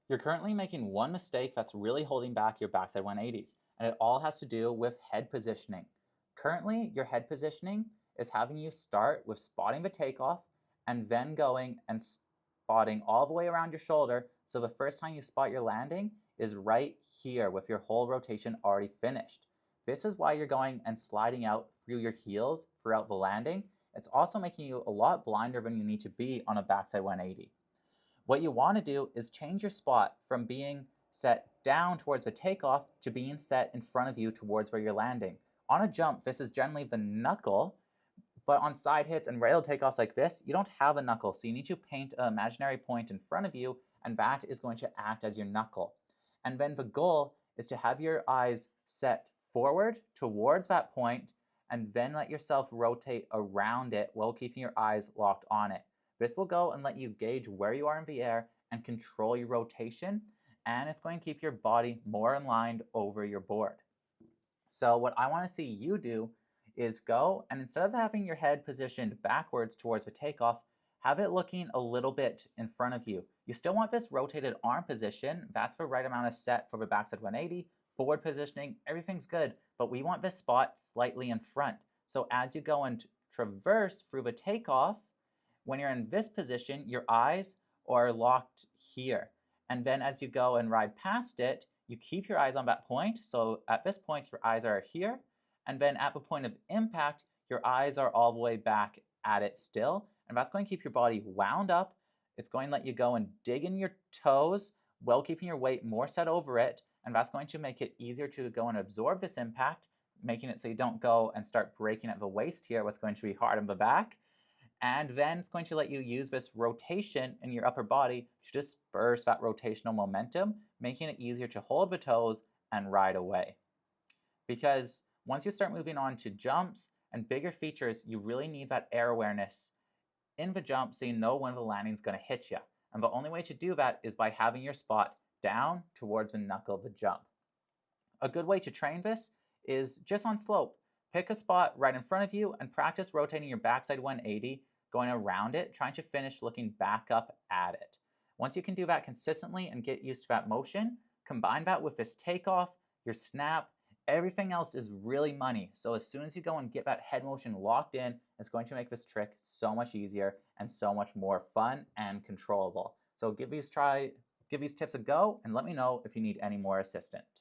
You're currently making one mistake that's really holding back your backside 180s, and it all has to do with head positioning. Currently, your head positioning is having you start with spotting the takeoff and then going and spotting all the way around your shoulder. So the first time you spot your landing is right here with your whole rotation already finished. This is why you're going and sliding out through your heels throughout the landing. It's also making you a lot blinder than you need to be on a backside 180. What you want to do is change your spot from being set down towards the takeoff to being set in front of you towards where you're landing. On a jump, this is generally the knuckle, but on side hits and rail takeoffs like this, you don't have a knuckle, so you need to paint an imaginary point in front of you, and that is going to act as your knuckle. And then the goal is to have your eyes set forward towards that point, and then let yourself rotate around it while keeping your eyes locked on it. This will go and let you gauge where you are in the air and control your rotation, and it's going to keep your body more aligned over your board. So what I want to see you do is go and instead of having your head positioned backwards towards the takeoff, have it looking a little bit in front of you. You still want this rotated arm position. That's the right amount of set for the backside 180. Board positioning, everything's good, but we want this spot slightly in front. So as you go and traverse through the takeoff, when you're in this position, your eyes are locked here. And then as you go and ride past it, you keep your eyes on that point. So at this point, your eyes are here. And then at the point of impact, your eyes are all the way back at it still. And that's going to keep your body wound up. It's going to let you go and dig in your toes while keeping your weight more set over it. And that's going to make it easier to go and absorb this impact, making it so you don't go and start breaking at the waist here, what's going to be hard in the back. And then it's going to let you use this rotation in your upper body to disperse that rotational momentum, making it easier to hold the toes and ride away. Because once you start moving on to jumps and bigger features, you really need that air awareness in the jump so you know when the landing is going to hit you. And the only way to do that is by having your spot down towards the knuckle of the jump. A good way to train this is just on slope. Pick a spot right in front of you and practice rotating your backside 180, going around it, trying to finish looking back up at it. Once you can do that consistently and get used to that motion, combine that with this takeoff, your snap, everything else is really money. So as soon as you go and get that head motion locked in, it's going to make this trick so much easier and so much more fun and controllable. So give these tips a go and let me know if you need any more assistance.